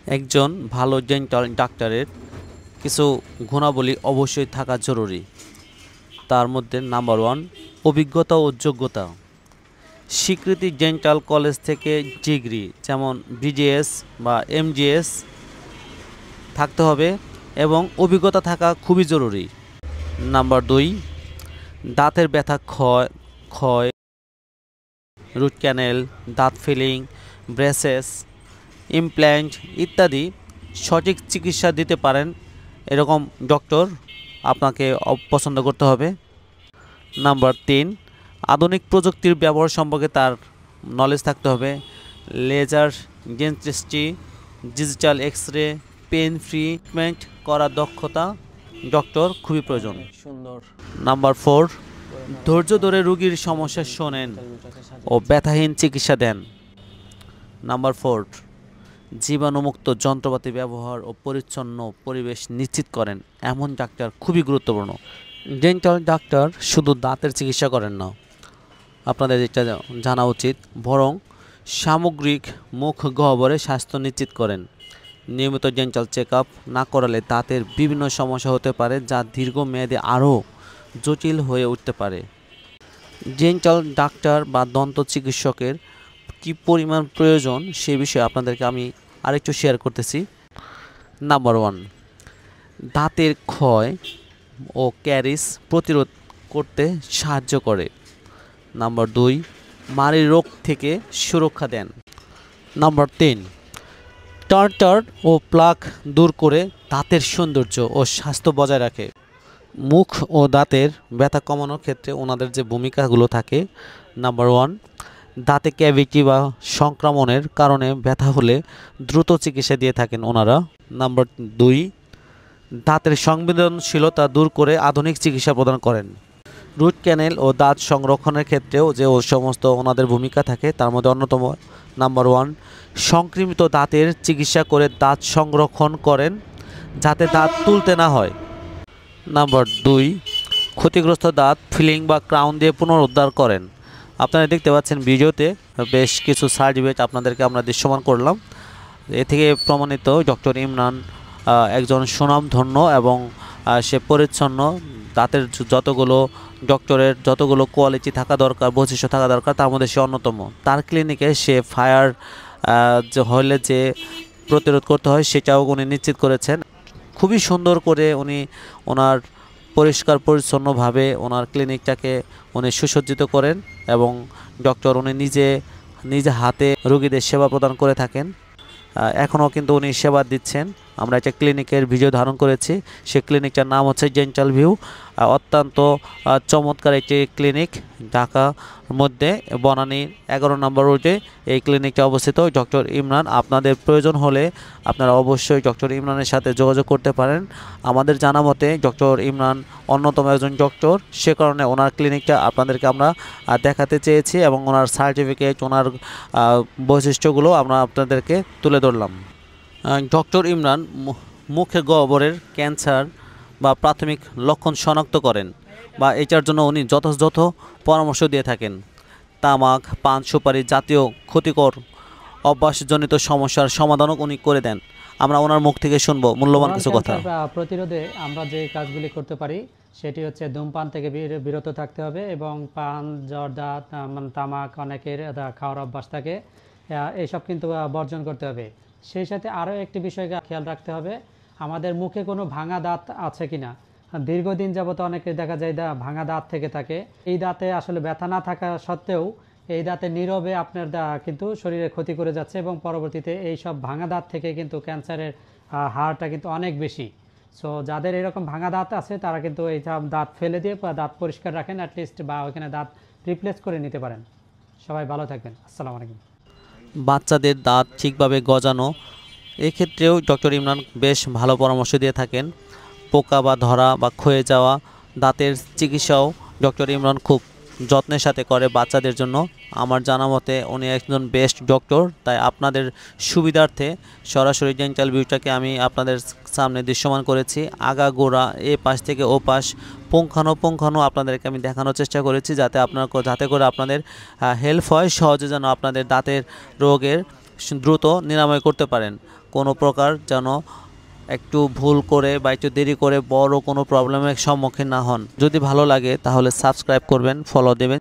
একজন ভালো ডেন্টাল ডাক্তারের কিছু গুণাবলী অবশ্যই থাকা জরুরি। তার মধ্যে নাম্বার 1, অভিজ্ঞতা ও যোগ্যতা। স্বীকৃতি ডেন্টাল কলেজ থেকে ডিগ্রি যেমন বিডিএস বা এমজিএস থাকতে হবে এবং অভিজ্ঞতা থাকা খুবই জরুরি। নাম্বার 2, দাঁতের ব্যথা, ক্ষয় ক্ষয় রুট ক্যানেল, দাঁত ফিলিং, ব্রেসেস, ইমপ্ল্যান্ট ইত্যাদি সঠিক চিকিৎসা দিতে পারেন এরকম ডক্টর আপনাকে পছন্দ করতে হবে। নাম্বার 3, আধুনিক প্রযুক্তির ব্যবহার সম্পর্কে তার নলেজ থাকতে হবে। Laser dentistry, digital X ray, pain free treatment করার দক্ষতা ডক্টর খুবই প্রয়োজন। সুন্দর। নাম্বার 4, ধৈর্য ধরে রোগীর সমস্যা শোনেন ও ব্যথাহীন চিকিৎসা দেন। নাম্বার 4, জীবাণুমুক্ত যন্ত্রপাতি ব্যবহার ও পরিচ্ছন্ন পরিবেশ নিশ্চিত করেন এমন ডাক্তার খুবই গুরুত্বপূর্ণ। ডেন্টাল ডাক্তার শুধু দাঁতের চিকিৎসা করেন না, আপনাদের এটা জানা উচিত, বরং সামগ্রিক মুখ গহ্বরে স্বাস্থ্য নিশ্চিত করেন। নিয়মিত ডেন্টাল চেক আপ না করালে দাঁতের বিভিন্ন সমস্যা হতে পারে যা দীর্ঘমেয়াদে আরও জটিল হয়ে উঠতে পারে। ডেন্টাল ডাক্তার বা দন্ত চিকিৎসকের কী পরিমাণ প্রয়োজন সে বিষয়ে আপনাদেরকে আমি আরেকটু শেয়ার করতেছি। নাম্বার 1, দাঁতের ক্ষয় ও ক্যারিস প্রতিরোধ করতে সাহায্য করে। নাম্বার 2, মাড়ির রোগ থেকে সুরক্ষা দেন। নাম্বার 3, টার্টার ও প্লাক দূর করে দাঁতের সৌন্দর্য ও স্বাস্থ্য বজায় রাখে। মুখ ও দাঁতের ব্যথা কমানোর ক্ষেত্রে ওনাদের যে ভূমিকাগুলো থাকে, নাম্বার 1, দাঁতে ক্যাভিটি বা সংক্রমণের কারণে ব্যথা হলে দ্রুত চিকিৎসা দিয়ে থাকেন ওনারা। নাম্বার 2, দাঁতের সংবেদনশীলতা দূর করে আধুনিক চিকিৎসা প্রদান করেন। রুট ক্যানেল ও দাঁত সংরক্ষণের ক্ষেত্রেও যে সমস্ত ওনাদের ভূমিকা থাকে তার মধ্যে অন্যতম নাম্বার 1, সংক্রমিত দাঁতের চিকিৎসা করে দাঁত সংরক্ষণ করেন যাতে দাঁত তুলতে না হয়। নাম্বার 2, ক্ষতিগ্রস্ত দাঁত ফিলিং বা ক্রাউন দিয়ে পুনরুদ্ধার করেন। আপনারা দেখতে পাচ্ছেন ভিডিওতে বেশ কিছু সার্টিফিকেট আপনাদেরকে আমরা দৃশ্যমান করলাম। এ থেকে প্রমাণিত ডক্টর ইমরান একজন সুনামধন্য এবং সে পরিচ্ছন্ন। দাঁতের যতগুলো ডক্টরের যতগুলো কোয়ালিটি থাকা দরকার, বৈশিষ্ট্য থাকা দরকার, তার মধ্যে সে অন্যতম। তার ক্লিনিকে সে ফায়ার হলে যে প্রতিরোধ করতে হয় সেটাও উনি নিশ্চিত করেছেন। খুবই সুন্দর করে উনি ওনার পরিষ্কার পরিচ্ছন্নভাবে ওনার ক্লিনিকটাকে উনি সুসজ্জিত করেন এবং ডক্টর উনি নিজে হাতে রোগীদের সেবা প্রদান করে থাকেন। এখনও কিন্তু উনি সেবা দিচ্ছেন। আমরা একটা ক্লিনিকের ভিডিও ধারণ করেছি, সেই ক্লিনিকটার নাম হচ্ছে ডেন্টাল ভিউ। অত্যন্ত চমৎকার একটি ক্লিনিক, ঢাকার মধ্যে বনানী 11 নম্বর রোডে এই ক্লিনিকটা অবস্থিত। ডক্টর ইমরান, আপনাদের প্রয়োজন হলে আপনারা অবশ্যই ডক্টর ইমরানের সাথে যোগাযোগ করতে পারেন। আমাদের জানা মতে ডক্টর ইমরান অন্যতম একজন ডক্টর, সে কারণে ওনার ক্লিনিকটা আপনাদেরকে আমরা দেখাতে চেয়েছি এবং ওনার সার্টিফিকেট, ওনার বৈশিষ্ট্যগুলো আমরা আপনাদেরকে তুলে ধরলাম। ডক্টর ইমরান মুখে গহ্বরের ক্যান্সার বা প্রাথমিক লক্ষণ শনাক্ত করেন বা এটার জন্য উনি যথাযথ পরামর্শ দিয়ে থাকেন। তামাক, পান, সুপারি জাতীয় ক্ষতিকর অভ্যাসজনিত সমস্যার সমাধানও উনি করে দেন। আমরা ওনার মুখ থেকে শুনবো মূল্যবান কিছু কথা। প্রতিরোধে আমরা যে কাজগুলি করতে পারি সেটি হচ্ছে ধূমপান থেকে বিরত থাকতে হবে এবং পান, জর্দা, তামাক অনেকের খাওয়ার অভ্যাস থাকে, এইসব কিন্তু বর্জন করতে হবে। সেই সাথে আরও একটি বিষয় খেয়াল রাখতে হবে, আমাদের মুখে কোনো ভাঙা দাঁত আছে কিনা। দীর্ঘদিন যাবত অনেকে দেখা যায় ভাঙা দাঁত থেকে থাকে। এই দাঁতে আসলে ব্যথা না থাকা সত্ত্বেও এই দাঁতে নীরবে আপনার কিন্তু শরীরে ক্ষতি করে যাচ্ছে এবং পরবর্তীতে এই সব ভাঙা দাঁত থেকে কিন্তু ক্যান্সারের হারটা কিন্তু অনেক বেশি। সো যাদের এরকম ভাঙা দাঁত আছে তারা কিন্তু এই দাঁত ফেলে দিয়ে দাঁত পরিষ্কার রাখেন অ্যাটলিস্ট, বা ওইখানে দাঁত রিপ্লেস করে নিতে পারেন। সবাই ভালো থাকবেন। আসসালামু আলাইকুম। বাচ্চাদের দাঁত ঠিকভাবে গজানো, এক্ষেত্রেও ডক্টর ইমরান বেশ ভালো পরামর্শ দিয়ে থাকেন। পোকা বা ধরা বা ক্ষয়ে যাওয়া দাঁতের চিকিৎসাও ডক্টর ইমরান খুব যত্নের সাথে করে বাচ্চাদের জন্য। আমার জানা মতে উনি একজন বেস্ট ডক্টর, তাই আপনাদের সুবিধার্থে সরাসরি ডেন্টাল ভিউটাকে আমি আপনাদের সামনে দৃশ্যমান করেছি। আগাগোড়া এ পাশ থেকে ও পাশ পুঙ্খানুপুঙ্খানু আপনাদেরকে আমি দেখানোর চেষ্টা করেছি যাতে করে আপনাদের হেল্প হয়, সহজে যেন আপনাদের দাঁতের রোগের দ্রুত নিরাময় করতে পারেন। কোনো প্রকার যেন একটু ভুল করে বা একটু দেরি করে বড় কোনো প্রবলেমের সম্মুখীন না হন। যদি ভালো লাগে তাহলে সাবস্ক্রাইব করবেন, ফলো দেবেন।